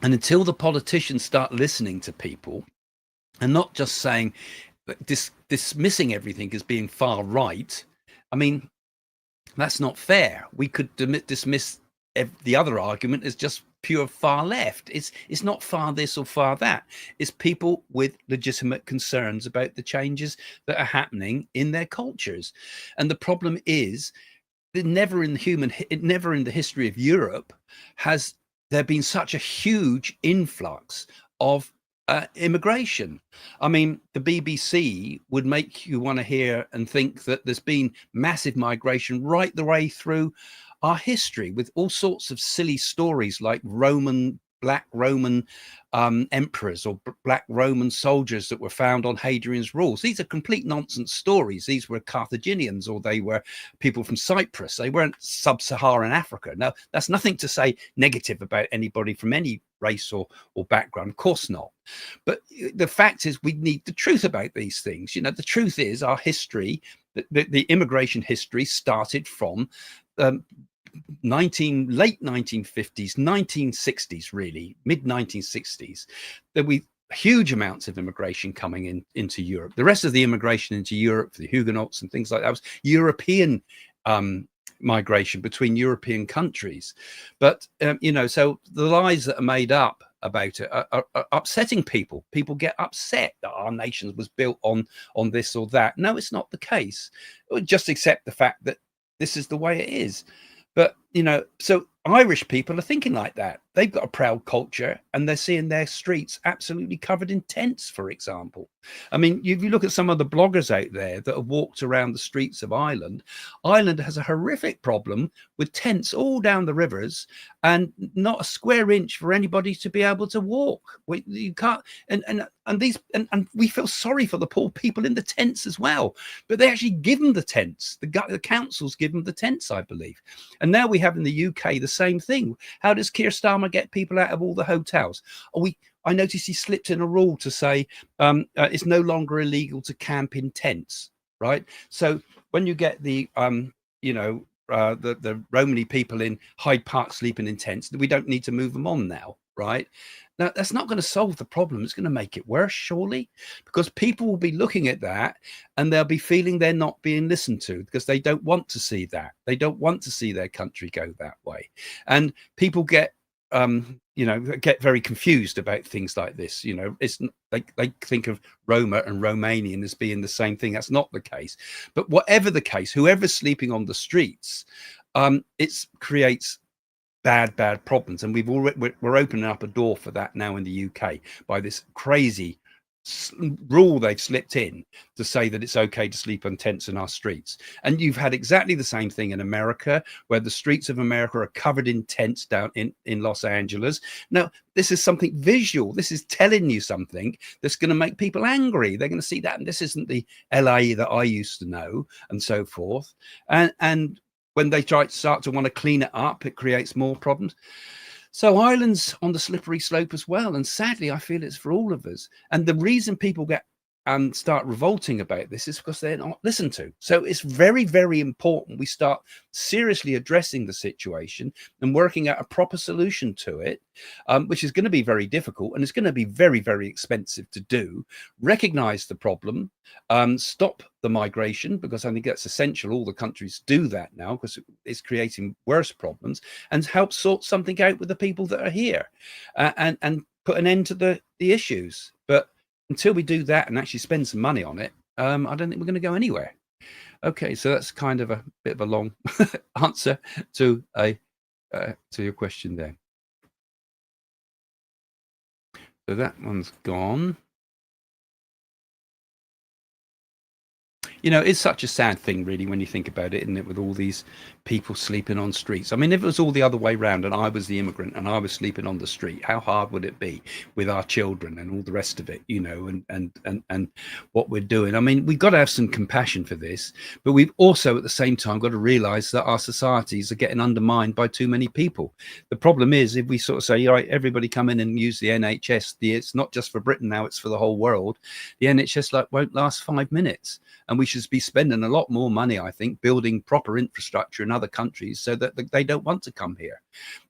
And until the politicians start listening to people, and not just saying, dismissing everything as being far right. I mean, that's not fair. We could dismiss the other argument as just pure far left. It's not far this or far that. It's people with legitimate concerns about the changes that are happening in their cultures. And the problem is that never in the history of Europe has there been such a huge influx of immigration. I mean, the BBC would make you want to hear and think that there's been massive migration right the way through our history, with all sorts of silly stories like black Roman emperors or black Roman soldiers that were found on Hadrian's rules. These are complete nonsense stories. These were Carthaginians, or they were people from Cyprus. They weren't sub-Saharan Africa. Now, that's nothing to say negative about anybody from any race or background. Of course not. But the fact is, we need the truth about these things. The truth is our history, the immigration history started from late 1950s, 1960s, really, mid 1960s. There were huge amounts of immigration coming into Europe. The rest of the immigration into Europe, the Huguenots and things like that, was European migration between European countries. But so the lies that are made up about it are upsetting people. People get upset that our nation was built on this or that. No, it's not the case. Just accept the fact that this is the way it is. But so Irish people are thinking like that. They've got a proud culture, and they're seeing their streets absolutely covered in tents, for example. I mean, if you look at some of the bloggers out there that have walked around the streets of Ireland, Ireland has a horrific problem with tents all down the rivers, and not a square inch for anybody to be able to walk. You can't, and we feel sorry for the poor people in the tents as well. But they actually give them the tents. The councils give them the tents, I believe. And now we have in the UK the same thing. How does Keir Starmer get people out of all the hotels? I noticed he slipped in a rule to say it's no longer illegal to camp in tents, right? So when you get the Romany people in Hyde Park sleeping in tents, we don't need to move them on now, right? Now, that's not going to solve the problem. It's going to make it worse, surely, because people will be looking at that and they'll be feeling they're not being listened to because they don't want to see that. They don't want to see their country go that way. And people get, get very confused about things like this. It's they think of Roma and Romanian as being the same thing. That's not the case. But whatever the case, whoever's sleeping on the streets, it creates bad problems, and we're opening up a door for that now in the UK by this crazy rule they've slipped in to say that it's okay to sleep on tents in our streets. And you've had exactly the same thing in America, where the streets of America are covered in tents down in Los Angeles. Now, this is something visual. This is telling you something that's going to make people angry. They're going to see that, and this isn't the LA that I used to know, and so forth. And when they start to want to clean it up, it creates more problems. So Ireland's on the slippery slope as well. And sadly, I feel it's for all of us. And the reason people get and start revolting about this is because they're not listened to. So it's very, very important we start seriously addressing the situation and working out a proper solution to it, which is going to be very difficult, and it's going to be very, very expensive to do. Recognize the problem, stop the migration, because I think that's essential. All the countries do that now because it's creating worse problems, and help sort something out with the people that are here, and put an end to the issues. But until we do that and actually spend some money on it, I don't think we're going to go anywhere. Okay, so that's kind of a bit of a long answer to your question there. So that one's gone. It's such a sad thing, really, when you think about it, isn't it, with all these people sleeping on streets. I mean, if it was all the other way around and I was the immigrant and I was sleeping on the street, how hard would it be with our children and all the rest of it, and what we're doing? I mean, we've got to have some compassion for this, but we've also at the same time got to realize that our societies are getting undermined by too many people. The problem is, if we sort of say, all right, everybody come in and use the NHS, it's not just for Britain now, it's for the whole world. The NHS won't last 5 minutes. And we should be spending a lot more money, I think, building proper infrastructure in other countries so that they don't want to come here,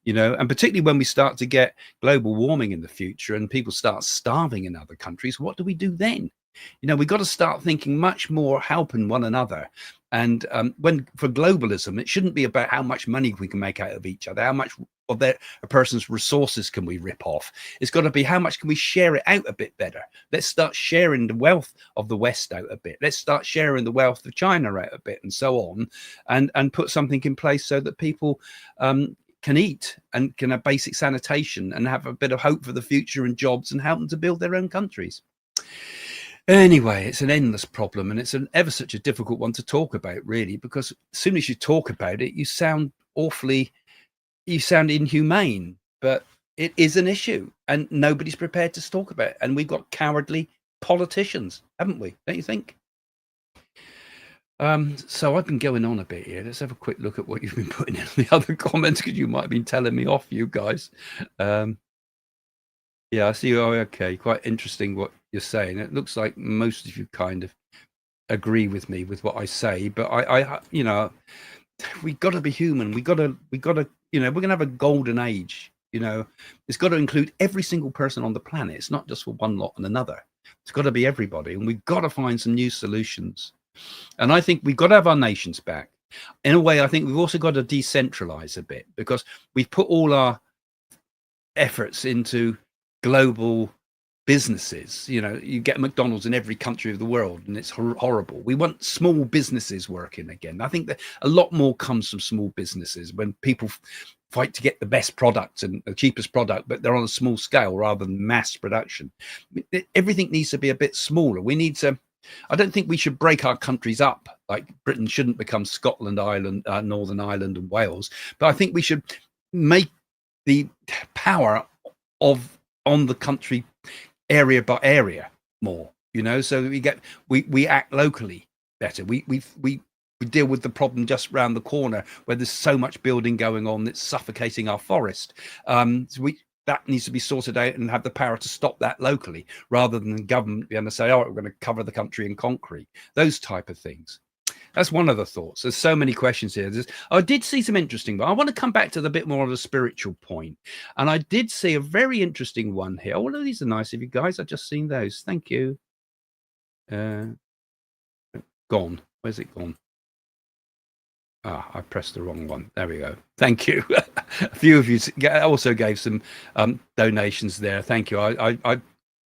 and particularly when we start to get global warming in the future and people start starving in other countries, what do we do then? We've got to start thinking much more helping one another. And for globalism, it shouldn't be about how much money we can make out of each other, how much of a person's resources can we rip off. It's got to be how much can we share it out a bit better. Let's start sharing the wealth of the West out a bit. Let's start sharing the wealth of China out a bit, and so on, and put something in place so that people can eat and can have basic sanitation and have a bit of hope for the future and jobs, and help them to build their own countries. Anyway, it's an endless problem, and it's an ever such a difficult one to talk about, really, because as soon as you talk about it, you sound inhumane, but it is an issue and nobody's prepared to talk about it. And we've got cowardly politicians, haven't we? Don't you think? So I've been going on a bit here. Let's have a quick look at what you've been putting in the other comments, because you might have been telling me off, you guys. Yeah, I see. Oh, okay. Quite interesting what you're saying. It looks like most of you kind of agree with me with what I say, but I we got to be human. We got to, we're going to have a golden age. It's got to include every single person on the planet. It's not just for one lot and another. It's got to be everybody, and we've got to find some new solutions. And I think we've got to have our nations back. In a way, I think we've also got to decentralize a bit, because we've put all our efforts into global businesses. You get McDonald's in every country of the world, and it's horrible. We want small businesses working again. I think that a lot more comes from small businesses, when people fight to get the best product and the cheapest product, but they're on a small scale rather than mass production. Everything needs to be a bit smaller. I don't think we should break our countries up. Like Britain shouldn't become Scotland, Ireland, Northern Ireland and Wales, but I think we should make the power on the country area by area more, so we act locally better. We deal with the problem just around the corner, where there's so much building going on that's suffocating our forest. That needs to be sorted out, and have the power to stop that locally, rather than the government being able to say, oh, we're going to cover the country in concrete, those type of things. That's one of the thoughts. There's so many questions here. I did see some interesting, but I want to come back to the bit more of the spiritual point. And I did see a very interesting one here. All of these are nice of you guys. I've just seen those. Thank you. Gone. Where's it gone? I pressed the wrong one. There we go. Thank you. A few of you also gave some donations there. Thank you. I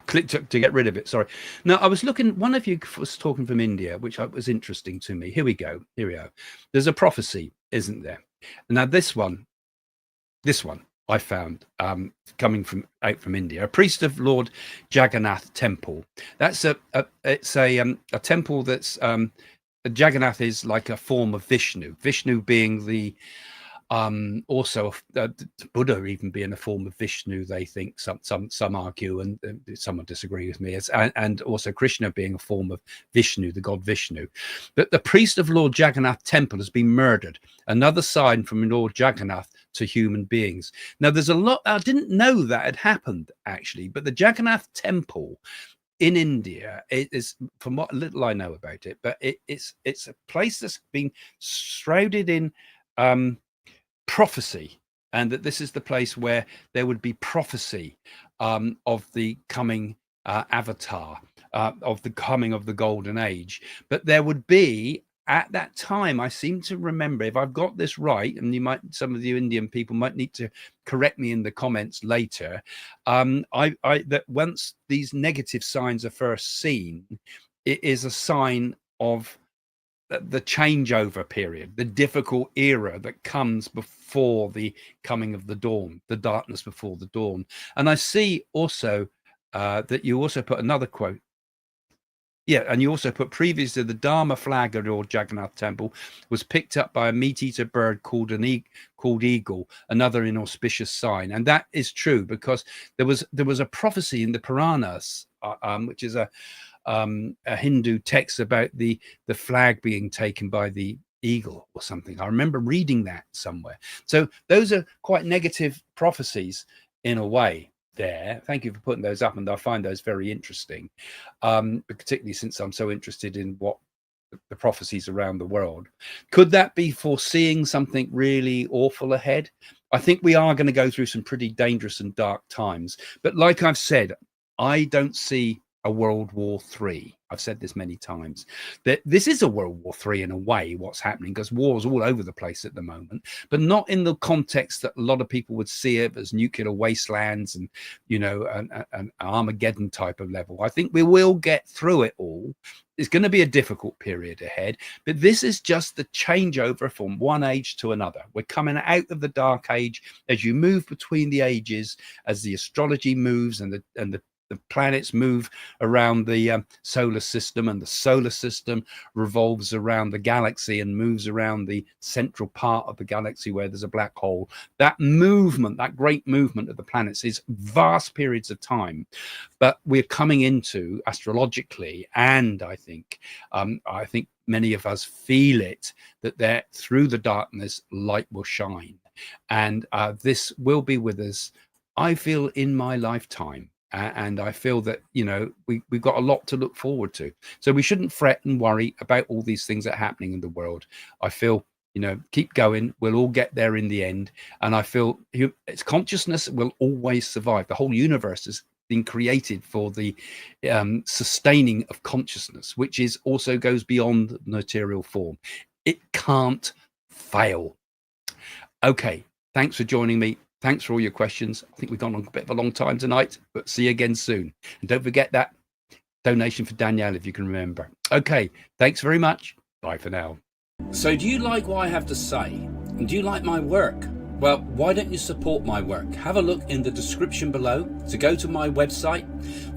clicked to get rid of it. Sorry. Now, I was looking, one of you was talking from India, which was interesting to me. Here we go. Here we go. There's a prophecy, isn't there? Now, this one I found coming out from India, a priest of Lord Jagannath temple. That's a temple that's Jagannath is like a form of Vishnu. Vishnu being the also Buddha even being a form of Vishnu, they think. Some argue, and someone disagree with me, and also Krishna being a form of Vishnu, the god Vishnu. But the priest of Lord Jagannath temple has been murdered. Another sign from Lord Jagannath to human beings. Now, there's a lot. I didn't know that had happened actually, but the Jagannath temple in India, it is, from what little I know about it, but it's a place that's been shrouded in prophecy, and that this is the place where there would be prophecy of the coming avatar, of the coming of the golden age. But there would be, at that time, I seem to remember, if I've got this right, and some of you Indian people might need to correct me in the comments later, that once these negative signs are first seen, it is a sign of the changeover period, the difficult era that comes before the coming of the dawn, the darkness before the dawn. And I see also that you also put another quote. Yeah, and you also put, previously the Dharma flag at Lord Jagannath temple was picked up by a meat-eater bird called eagle, another inauspicious sign. And that is true, because there was a prophecy in the Puranas, which is a Hindu text about the flag being taken by the eagle or something. I remember reading that somewhere. So those are quite negative prophecies in a way there. Thank you for putting those up, and I find those very interesting, particularly since I'm so interested in what the prophecies around the world. Could that be foreseeing something really awful ahead? I think we are going to go through some pretty dangerous and dark times, but like I've said, I don't see a World War III. I've said this many times, that this is a World War III in a way, what's happening, because war's all over the place at the moment, but not in the context that a lot of people would see it as nuclear wastelands and, you know, an Armageddon type of level. I think we will get through it all. It's going to be a difficult period ahead, but this is just the changeover from one age to another. We're coming out of the dark age as you move between the ages, as the astrology moves and the planets move around the solar system, and the solar system revolves around the galaxy and moves around the central part of the galaxy where there's a black hole. That movement, that great movement of the planets, is vast periods of time, but we're coming into, astrologically, and I think many of us feel it, that there, through the darkness, light will shine, and this will be with us, I feel, in my lifetime. And I feel that, you know, we've got a lot to look forward to. So we shouldn't fret and worry about all these things that are happening in the world. I feel, you know, keep going. We'll all get there in the end. And I feel its consciousness will always survive. The whole universe has been created for the sustaining of consciousness, which is also goes beyond material form. It can't fail. Okay, thanks for joining me. Thanks for all your questions. I think we've gone on a bit of a long time tonight, but see you again soon. And don't forget that donation for Danielle, if you can remember. Okay, thanks very much. Bye for now. So do you like what I have to say? And do you like my work? Well, why don't you support my work? Have a look in the description below to go to my website,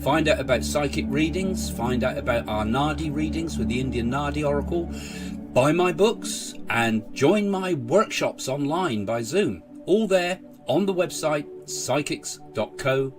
find out about psychic readings, find out about our Naadi readings with the Indian Naadi Oracle, buy my books, and join my workshops online by Zoom. All there on the website psychics.co.uk.